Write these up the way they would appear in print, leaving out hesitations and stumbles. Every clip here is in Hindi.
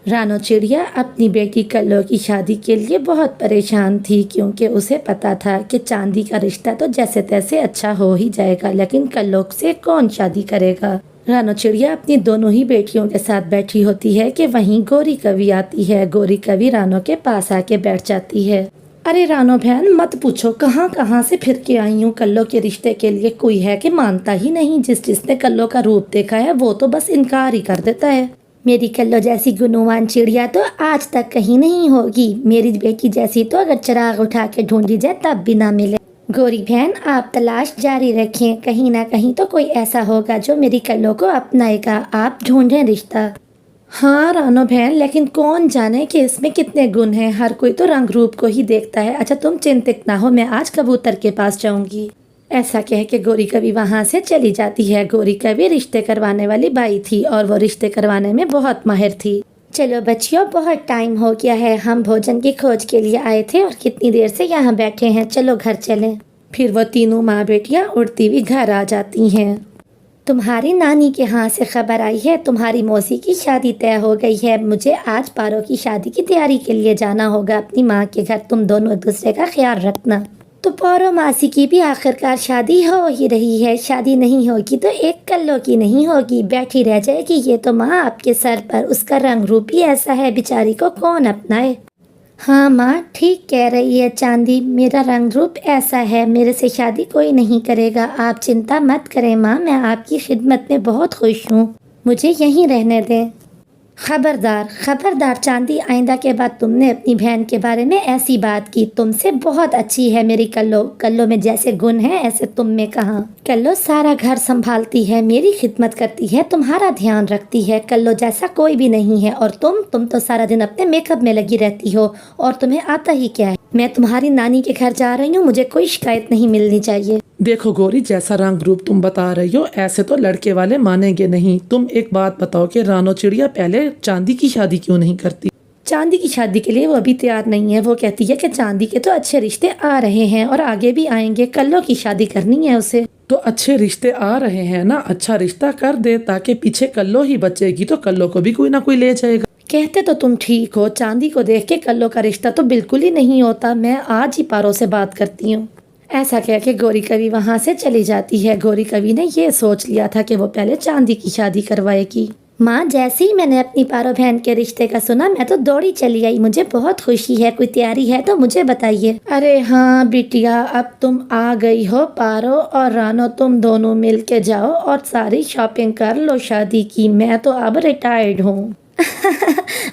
रानो चिड़िया अपनी बेटी कल्लो की शादी के लिए बहुत परेशान थी, क्योंकि उसे पता था कि चांदी का रिश्ता तो जैसे तैसे अच्छा हो ही जाएगा, लेकिन कल्लो से कौन शादी करेगा। रानो चिड़िया अपनी दोनों ही बेटियों के साथ बैठी होती है कि वहीं गोरी कवि आती है। गोरी कवि रानो के पास आके बैठ जाती है। अरे रानो बहन, मत पूछो, कहाँ कहाँ से फिर के आई हूँ कल्लो के रिश्ते के लिए। कोई है कि मानता ही नहीं। जिसने कल्लो का रूप देखा है वो तो बस इनकार ही कर देता है। मेरी कल्लो जैसी गुणवान चिड़िया तो आज तक कहीं नहीं होगी। मेरी बेटी जैसी तो अगर चिराग उठा के ढूंढी जाए तब भी ना मिले। गोरी बहन, आप तलाश जारी रखें, कहीं ना कहीं तो कोई ऐसा होगा जो मेरी कल्लो को अपनाएगा। आप ढूंढें रिश्ता। हाँ रानो बहन, लेकिन कौन जाने कि इसमें कितने गुण हैं। हर कोई तो रंग रूप को ही देखता है। अच्छा तुम चिंतित ना हो, मैं आज कबूतर के पास जाऊंगी। ऐसा कह के गोरी कवि वहां से चली जाती है। गोरी कवि रिश्ते करवाने वाली बाई थी और वो रिश्ते करवाने में बहुत माहिर थी। चलो बच्चियों, बहुत टाइम हो गया है। हम भोजन की खोज के लिए आए थे और कितनी देर से यहाँ बैठे हैं। चलो घर चलें। फिर वो तीनों माँ बेटियाँ उड़ती हुई घर आ जाती हैं। तुम्हारी नानी के यहाँ से खबर आई है, तुम्हारी मौसी की शादी तय हो गई है। मुझे आज पारो की शादी की तैयारी के लिए जाना होगा अपनी माँ के घर। तुम दोनों एक दूसरे का ख्याल रखना। तो पारो मासी की भी आखिरकार शादी हो ही रही है। शादी नहीं होगी तो एक कल्लो की नहीं होगी, बैठी रह जाएगी। ये तो माँ आपके सर पर। उसका रंग रूप ही ऐसा है, बेचारी को कौन अपनाए। हाँ माँ, ठीक कह रही है चांदी। मेरा रंग रूप ऐसा है, मेरे से शादी कोई नहीं करेगा। आप चिंता मत करें माँ, मैं आपकी खिदमत में बहुत खुश हूँ। मुझे यहीं रहने दें। खबरदार खबरदार चांदी, आइंदा के बाद तुमने अपनी बहन के बारे में ऐसी बात की। तुमसे बहुत अच्छी है मेरी कल्लो। कल्लो में जैसे गुण है ऐसे तुम में कहाँ। कल्लो सारा घर संभालती है, मेरी खिदमत करती है, तुम्हारा ध्यान रखती है। कल्लो जैसा कोई भी नहीं है। और तुम तो सारा दिन अपने मेकअप में लगी रहती हो और तुम्हें आता ही क्या है। मैं तुम्हारी नानी के घर जा रही हूँ, मुझे कोई शिकायत नहीं मिलनी चाहिए। देखो गौरी, जैसा रंग रूप तुम बता रही हो ऐसे तो लड़के वाले मानेंगे नहीं। तुम एक बात बताओ कि रानो चिड़िया पहले चांदी की शादी क्यों नहीं करती। चांदी की शादी के लिए वो अभी तैयार नहीं है। वो कहती है कि चांदी के तो अच्छे रिश्ते आ रहे हैं और आगे भी आएंगे। कल्लो की शादी करनी है उसे। तो अच्छे रिश्ते आ रहे हैं ना, अच्छा रिश्ता कर दे ताकि पीछे कल्लो ही बचेगी तो कल्लो को भी कोई ना कोई ले जाएगा। कहते तो तुम ठीक हो, चांदी को देख के कल्लो का रिश्ता तो बिल्कुल ही नहीं होता। मैं आज ही पारो से बात करती हूँ। ऐसा कह के गोरी कवि वहां से चली जाती है। गोरी कवि ने ये सोच लिया था कि वो पहले चांदी की शादी करवाएगी। माँ, जैसे ही मैंने अपनी पारो बहन के रिश्ते का सुना मैं तो दौड़ी चली आई। मुझे बहुत खुशी है। कोई तैयारी है तो मुझे बताइए। अरे हाँ बिटिया, अब तुम आ गई हो। पारो और रानो तुम दोनों मिल के जाओ और सारी शॉपिंग कर लो शादी की। मैं तो अब रिटायर्ड हूँ।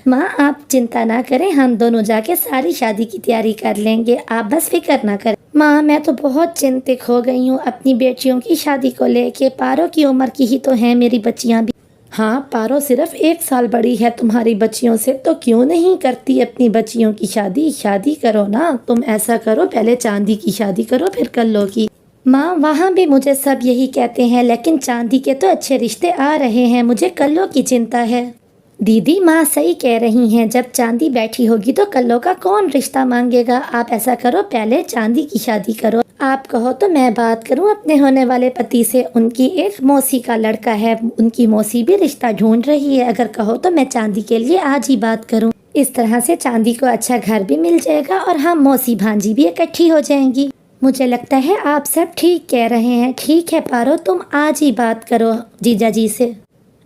माँ आप चिंता ना करें, हम दोनों जाके सारी शादी की तैयारी कर लेंगे। आप बस फिक्र ना करें। माँ, मैं तो बहुत चिंतित हो गई हूँ अपनी बेटियों की शादी को लेके। पारो की उम्र की ही तो हैं मेरी बच्चियाँ भी। हाँ, पारो सिर्फ 1 साल बड़ी है तुम्हारी बच्चियों से, तो क्यों नहीं करती अपनी बच्चियों की शादी। शादी करो ना। तुम ऐसा करो, पहले चांदी की शादी करो फिर कल्लो की। माँ, वहाँ भी मुझे सब यही कहते हैं, लेकिन चांदी के तो अच्छे रिश्ते आ रहे हैं। मुझे कल्लो की चिंता है। दीदी, माँ सही कह रही हैं। जब चांदी बैठी होगी तो कल्लो का कौन रिश्ता मांगेगा। आप ऐसा करो, पहले चांदी की शादी करो। आप कहो तो मैं बात करूं अपने होने वाले पति से। उनकी एक मौसी का लड़का है, उनकी मौसी भी रिश्ता ढूंढ रही है। अगर कहो तो मैं चांदी के लिए आज ही बात करूं। इस तरह से चांदी को अच्छा घर भी मिल जाएगा और हम मौसी भांजी भी इकट्ठी हो जाएंगी। मुझे लगता है आप सब ठीक कह रहे हैं। ठीक है पारो, तुम आज ही बात करो जीजा जी से।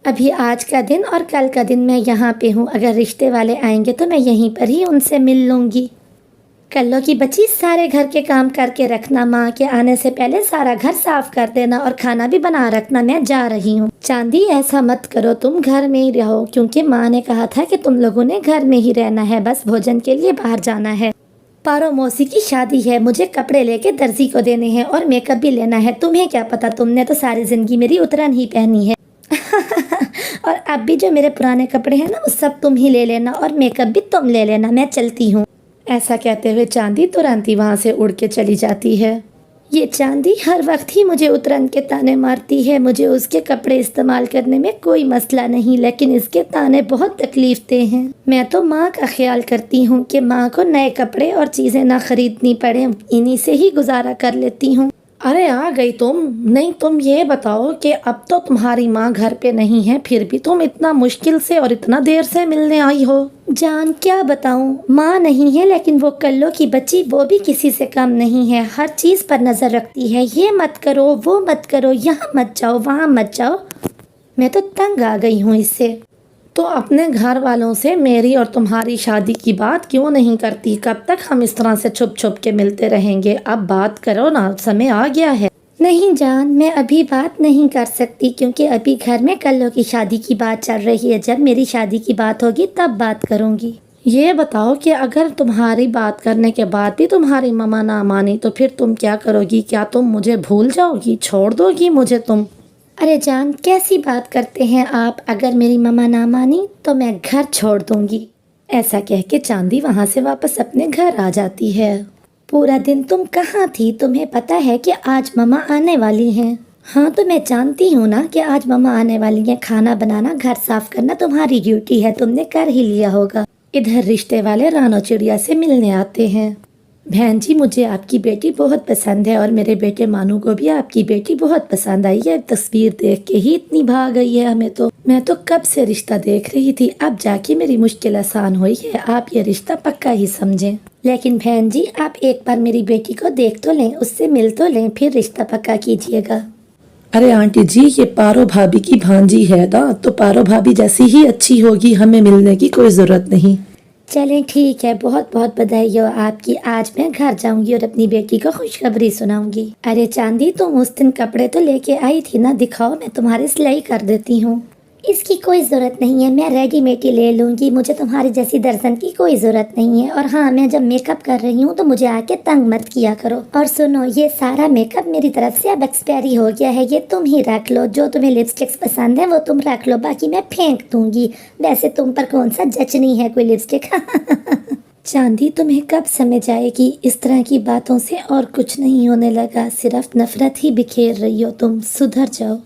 अभी आज का दिन और कल का दिन मैं यहाँ पे हूँ। अगर रिश्ते वाले आएंगे तो मैं यहीं पर ही उनसे मिल लूँगी। कल्लो की बच्ची, सारे घर के काम करके रखना। माँ के आने से पहले सारा घर साफ कर देना और खाना भी बना रखना। मैं जा रही हूँ। चांदी, ऐसा मत करो, तुम घर में ही रहो, क्योंकि माँ ने कहा था कि तुम लोगों ने घर में ही रहना है। बस भोजन के लिए बाहर जाना है। पारो मौसी की शादी है, मुझे कपड़े लेके दर्जी को देने हैं और मेकअप भी लेना है। तुम्हें क्या पता, तुमने तो सारी जिंदगी मेरी उतरन ही पहनी है। और अब भी जो मेरे पुराने कपड़े हैं ना, वो सब तुम ही ले लेना और मेकअप भी तुम ले लेना। मैं चलती हूँ। ऐसा कहते हुए चांदी तुरंत ही वहाँ से उड़ के चली जाती है। ये चांदी हर वक्त ही मुझे उतरन के ताने मारती है। मुझे उसके कपड़े इस्तेमाल करने में कोई मसला नहीं, लेकिन इसके ताने बहुत तकलीफ दे हैं। मैं तो माँ का ख्याल करती हूँ कि माँ को नए कपड़े और चीज़ें ना खरीदनी पड़े, इन्हीं से ही गुजारा कर लेती हूँ। अरे आ गई तुम। नहीं, तुम ये बताओ कि अब तो तुम्हारी माँ घर पे नहीं है, फिर भी तुम इतना मुश्किल से और इतना देर से मिलने आई हो। जान क्या बताऊँ, माँ नहीं है लेकिन वो कल्लो की बच्ची वो भी किसी से कम नहीं है। हर चीज़ पर नज़र रखती है, ये मत करो वो मत करो, यहाँ मत जाओ वहाँ मत जाओ। मैं तो तंग आ गई हूँ इससे। तो अपने घर वालों से मेरी और तुम्हारी शादी की बात क्यों नहीं करती? कब तक हम इस तरह से छुप छुप के मिलते रहेंगे? अब बात करो ना, समय आ गया है। नहीं जान, मैं अभी बात नहीं कर सकती क्योंकि अभी घर में कल्लो की शादी की बात चल रही है। जब मेरी शादी की बात होगी तब बात करूँगी। ये बताओ कि अगर तुम्हारी बात करने के बाद भी तुम्हारी मम्मा ना मानी तो फिर तुम क्या करोगी? क्या तुम मुझे भूल जाओगी, छोड़ दोगी मुझे तुम? अरे जान, कैसी बात करते हैं आप? अगर मेरी मम्मा ना मानी तो मैं घर छोड़ दूंगी। ऐसा कह के चांदी वहाँ से वापस अपने घर आ जाती है। पूरा दिन तुम कहाँ थी? तुम्हें पता है कि आज मम्मा आने वाली हैं। हाँ तो मैं जानती हूँ ना कि आज मम्मा आने वाली हैं। खाना बनाना, घर साफ करना तुम्हारी ड्यूटी है, तुमने कर ही लिया होगा। इधर रिश्ते वाले रानो चिड़िया से मिलने आते हैं। बहन जी, मुझे आपकी बेटी बहुत पसंद है और मेरे बेटे मानू को भी आपकी बेटी बहुत पसंद आई है। तस्वीर देख के ही इतनी भाग गई है हमें तो। मैं तो कब से रिश्ता देख रही थी, अब जाके मेरी मुश्किल आसान हुई है। आप ये रिश्ता पक्का ही समझें। लेकिन बहन जी, आप एक बार मेरी बेटी को देख तो लें, उससे मिल तो लें, फिर रिश्ता पक्का कीजिएगा। अरे आंटी जी, ये पारो भाभी की भांजी है ना, तो पारो भाभी जैसी ही अच्छी होगी, हमें मिलने की कोई जरूरत नहीं। चलें ठीक है, बहुत बहुत बधाई हो आपकी। आज मैं घर जाऊंगी और अपनी बेटी को खुशखबरी सुनाऊंगी। अरे चांदी, तुम उस दिन कपड़े तो लेके आई थी ना, दिखाओ, मैं तुम्हारी सिलाई कर देती हूँ। इसकी कोई ज़रूरत नहीं है, मैं रेडीमेड ही ले लूँगी। मुझे तुम्हारी जैसी दर्जन की कोई ज़रूरत नहीं है। और हाँ, मैं जब मेकअप कर रही हूँ तो मुझे आके तंग मत किया करो। और सुनो, ये सारा मेकअप मेरी तरफ से अब एक्सपायरी हो गया है, ये तुम ही रख लो। जो तुम्हें लिपस्टिक्स पसंद है वो तुम रख लो, बाकी मैं फेंक दूंगी। वैसे तुम पर कौन सा जचनी है कोई लिपस्टिक। चांदी, तुम्हें कब समझ आएगी? इस तरह की बातों से और कुछ नहीं होने लगा, सिर्फ नफरत ही बिखेर रही हो तुम। सुधर जाओ।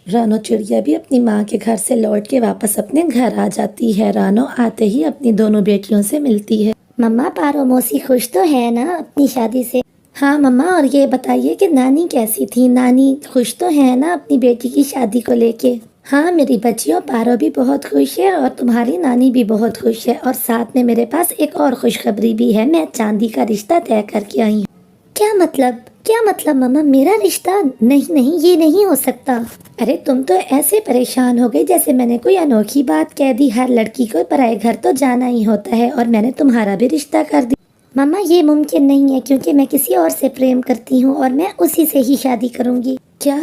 रानो चिड़िया भी अपनी माँ के घर से लौट के वापस अपने घर आ जाती है। रानो आते ही अपनी दोनों बेटियों से मिलती है। मम्मा, पारो मौसी खुश तो है ना अपनी शादी से? हाँ मम्मा, और ये बताइए कि नानी कैसी थी? नानी खुश तो है ना अपनी बेटी की शादी को लेके? हाँ मेरी बच्चियों, पारो भी बहुत खुश है और तुम्हारी नानी भी बहुत खुश है। और साथ में मेरे पास एक और खुशखबरी भी है, मैं चांदी का रिश्ता तय करके आई हूँ। क्या मतलब? क्या मतलब मम्मा, मेरा रिश्ता? नहीं नहीं, ये नहीं हो सकता। अरे तुम तो ऐसे परेशान हो गई जैसे मैंने कोई अनोखी बात कह दी। हर लड़की को पराए घर तो जाना ही होता है और मैंने तुम्हारा भी रिश्ता कर दिया। मम्मा, ये मुमकिन नहीं है क्योंकि मैं किसी और से प्रेम करती हूँ और मैं उसी से ही शादी करूँगी। क्या?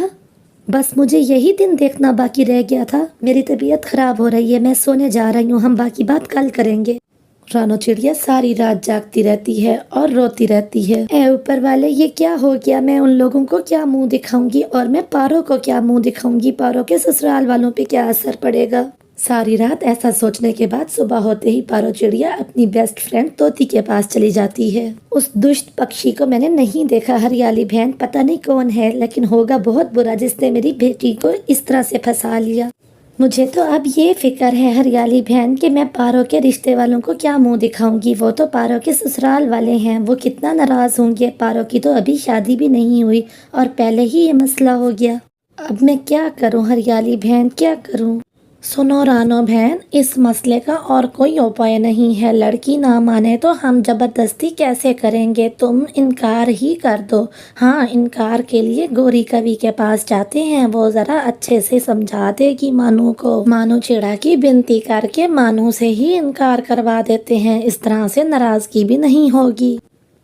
बस मुझे यही दिन देखना बाकी रह गया था। मेरी तबीयत खराब हो रही है, मैं सोने जा रही हूँ, हम बाकी बात कल करेंगे। रानो चिड़िया सारी रात जागती रहती है और रोती रहती है। ऐ ऊपर वाले, ये क्या हो गया? मैं उन लोगों को क्या मुंह दिखाऊंगी और मैं पारो को क्या मुंह दिखाऊंगी? पारो के ससुराल वालों पे क्या असर पड़ेगा? सारी रात ऐसा सोचने के बाद सुबह होते ही पारो चिड़िया अपनी बेस्ट फ्रेंड तोती के पास चली जाती है। उस दुष्ट पक्षी को मैंने नहीं देखा हरियाली बहन, पता नहीं कौन है, लेकिन होगा बहुत बुरा जिसने मेरी बेटी को इस तरह से फंसा लिया। मुझे तो अब ये फिक्र है हरियाली बहन कि मैं पारो के रिश्ते वालों को क्या मुंह दिखाऊंगी। वो तो पारो के ससुराल वाले हैं, वो कितना नाराज होंगे। पारो की तो अभी शादी भी नहीं हुई और पहले ही ये मसला हो गया। अब मैं क्या करूं हरियाली बहन, क्या करूं? सुनो रानो बहन, इस मसले का और कोई उपाय नहीं है। लड़की ना माने तो हम जबरदस्ती कैसे करेंगे? तुम इनकार ही कर दो। हाँ, इनकार के लिए गोरी कवि के पास जाते हैं, वो जरा अच्छे से समझा देगी मानू को। मानू चिड़ा की विनती करके मानू से ही इनकार करवा देते हैं, इस तरह से नाराजगी भी नहीं होगी।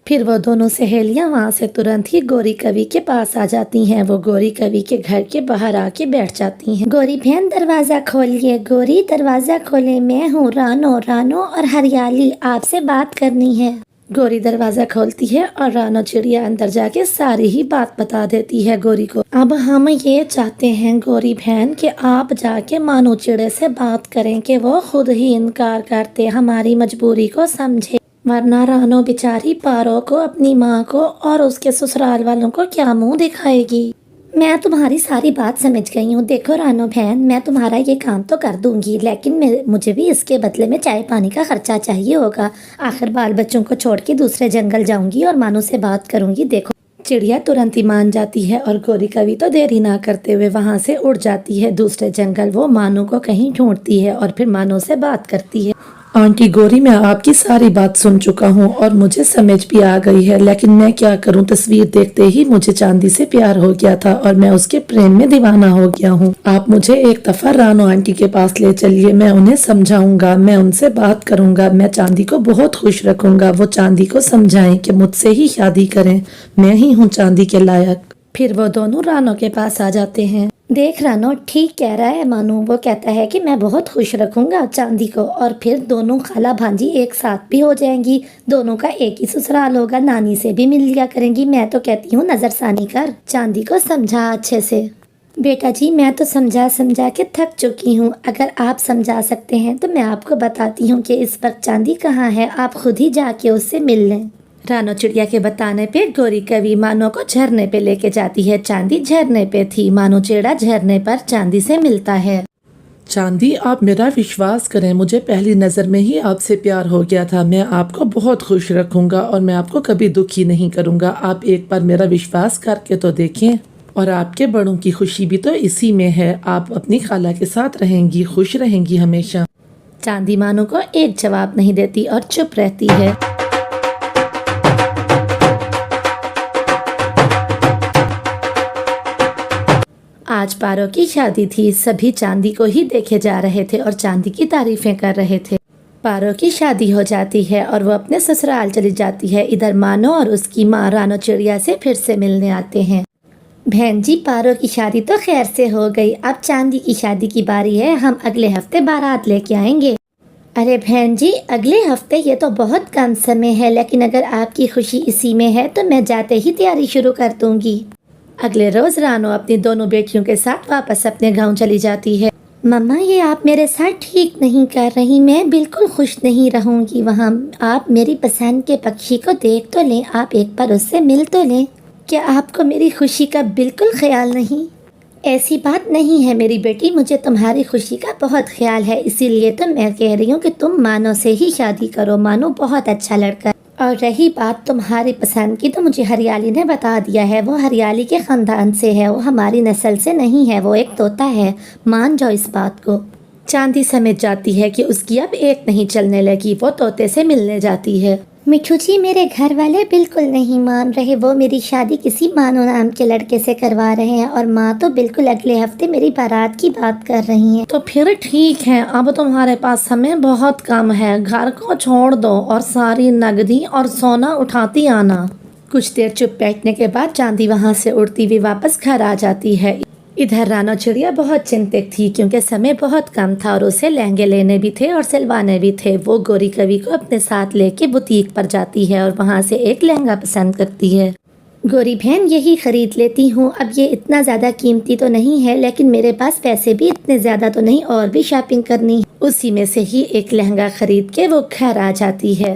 फिर वो दोनों सहेलियां वहाँ से तुरंत ही गोरी कवि के पास आ जाती हैं। वो गोरी कवि के घर के बाहर आके बैठ जाती हैं। गोरी बहन दरवाजा खोलिए, गोरी दरवाजा खोले, मैं हूँ रानो। रानो और हरियाली आपसे बात करनी है। गोरी दरवाजा खोलती है और रानो चिड़िया अंदर जाके सारी ही बात बता देती है गोरी को। अब हम ये चाहते हैं गोरी बहन कि आप जाके मानू चिड़े से बात करें कि वो खुद ही इनकार करते, हमारी मजबूरी को समझे, वरना रानो बेचारी पारो को, अपनी माँ को और उसके ससुराल वालों को क्या मुंह दिखाएगी। मैं तुम्हारी सारी बात समझ गई हूँ। देखो रानो बहन, मैं तुम्हारा ये काम तो कर दूंगी, लेकिन मुझे भी इसके बदले में चाय पानी का खर्चा चाहिए होगा। आखिर बाल बच्चों को छोड़ के दूसरे जंगल जाऊंगी और मानो से बात करूंगी। देखो चिड़िया तुरंत ही मान जाती है और गौरी कवि तो देरी ना करते हुए वहाँ से उड़ जाती है दूसरे जंगल। वो मानो को कहीं ढूंढती है और फिर मानो से बात करती है। आंटी गौरी, मैं आपकी सारी बात सुन चुका हूँ और मुझे समझ भी आ गई है, लेकिन मैं क्या करूँ, तस्वीर देखते ही मुझे चांदी से प्यार हो गया था और मैं उसके प्रेम में दीवाना हो गया हूँ। आप मुझे एक दफा रानो आंटी के पास ले चलिए, मैं उन्हें समझाऊंगा, मैं उनसे बात करूंगा, मैं चांदी को बहुत खुश रखूंगा। वो चांदी को समझाएं कि मुझसे ही शादी करें, मैं ही हूँ चांदी के लायक। फिर वो दोनों रानो के पास आ जाते हैं। देख रानो ठीक कह रहा है मानो, वो कहता है कि मैं बहुत खुश रखूंगा चांदी को और फिर दोनों खाला भांजी एक साथ भी हो जाएंगी, दोनों का एक ही ससुराल होगा, नानी से भी मिल लिया करेंगी। मैं तो कहती हूँ नजरसानी कर, चांदी को समझा अच्छे से। बेटा जी मैं तो समझा समझा के थक चुकी हूँ, अगर आप समझा सकते हैं तो मैं आपको बताती हूँ कि इस वक्त चांदी कहाँ है, आप खुद ही जाके उससे मिल लें। रानो चिड़िया के बताने पे गौरी कवि मानो को झरने पे लेके जाती है। चांदी झरने पे थी, मानो चिड़ा झरने पर चांदी से मिलता है। चांदी, आप मेरा विश्वास करें, मुझे पहली नज़र में ही आपसे प्यार हो गया था। मैं आपको बहुत खुश रखूंगा और मैं आपको कभी दुखी नहीं करूंगा। आप एक बार मेरा विश्वास करके तो देखें। और आपके बड़ों की खुशी भी तो इसी में है। आप अपनी खाला के साथ रहेंगी, खुश रहेंगी हमेशा। चांदी मानो को एक जवाब नहीं देती और चुप रहती है। आज पारो की शादी थी, सभी चांदी को ही देखे जा रहे थे और चांदी की तारीफें कर रहे थे। पारो की शादी हो जाती है और वो अपने ससुराल चली जाती है। इधर मानो और उसकी माँ रानो चिड़िया से फिर से मिलने आते हैं। बहन जी पारो की शादी तो खैर से हो गई, अब चांदी की शादी की बारी है, हम अगले हफ्ते बारात लेके आएंगे। अरे बहन जी अगले हफ्ते, ये तो बहुत कम समय है, लेकिन अगर आपकी खुशी इसी में है तो मैं जाते ही तैयारी शुरू कर दूंगी। अगले रोज रानो अपनी दोनों बेटियों के साथ वापस अपने गांव चली जाती है। मम्मा ये आप मेरे साथ ठीक नहीं कर रही, मैं बिल्कुल खुश नहीं रहूंगी वहाँ। आप मेरी पसंद के पक्षी को देख तो लें, आप एक बार उससे मिल तो लें। क्या आपको मेरी खुशी का बिल्कुल ख्याल नहीं? ऐसी बात नहीं है मेरी बेटी, मुझे तुम्हारी खुशी का बहुत ख्याल है, इसीलिए तो मैं कह रही हूँ कि तुम मानो से ही शादी करो। मानो बहुत अच्छा लड़का। और रही बात तुम्हारी पसंद की, तो मुझे हरियाली ने बता दिया है, वो हरियाली के ख़ानदान से है, वो हमारी नस्ल से नहीं है, वो एक तोता है, मान जाओ इस बात को। चांदी समझ जाती है कि उसकी अब एक नहीं चलने लगी, वो तोते से मिलने जाती है। मिठू जी मेरे घर वाले बिल्कुल नहीं मान रहे, वो मेरी शादी किसी मानो नाम के लड़के से करवा रहे हैं और माँ तो बिल्कुल अगले हफ्ते मेरी बारात की बात कर रही हैं। तो फिर ठीक है, अब तुम्हारे पास समय बहुत कम है, घर को छोड़ दो और सारी नगदी और सोना उठाती आना। कुछ देर चुप बैठने के बाद चांदी वहाँ से उड़ती हुई वापस घर आ जाती है। इधर रानो चिड़िया बहुत चिंतित थी क्योंकि समय बहुत कम था और उसे लहंगे लेने भी थे और सिलवाने भी थे। वो गौरी कवि को अपने साथ लेके बुटीक पर जाती है और वहाँ से एक लहंगा पसंद करती है। गौरी बहन यही खरीद लेती हूँ, अब ये इतना ज़्यादा कीमती तो नहीं है, लेकिन मेरे पास पैसे भी इतने ज़्यादा तो नहीं और भी शॉपिंग करनी। उसी में से ही एक लहंगा खरीद के वो घर आ जाती है।